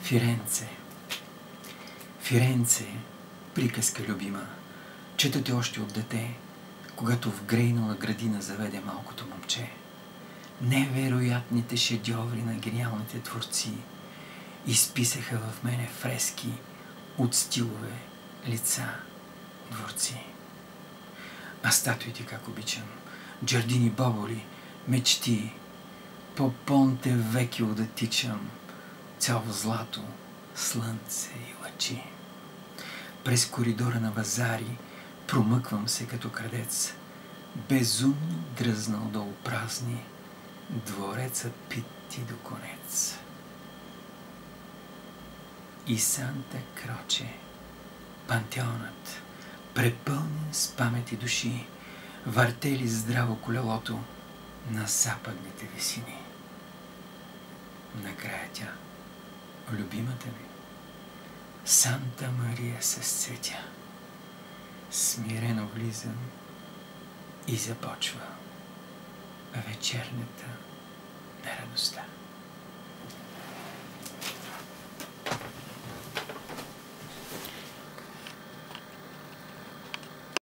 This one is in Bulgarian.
Фиренце. Фиренце, приказка любима. Чета те още от дете, когато в грейнала градина заведе малкото момче. Невероятните шедьоври на гениалните творци изписаха в мене фрески от стилове, лица, дворци. А статуите как обичам, Джардини Боболи, мечти, по Понте Векио да тичам, цял в злато, слънце и лъчи. През коридора на Вазари промъквам се като крадец, безумно дръзнал да опразни двореца Питти до конец. И Санта Кроче, пантеонът, препълнен с памети души, въртели здраво колелото на западните висини. Накрая тя, любимата ми, Санта Мария се сетя. Смирено влизам и започва вечерната нерадостта.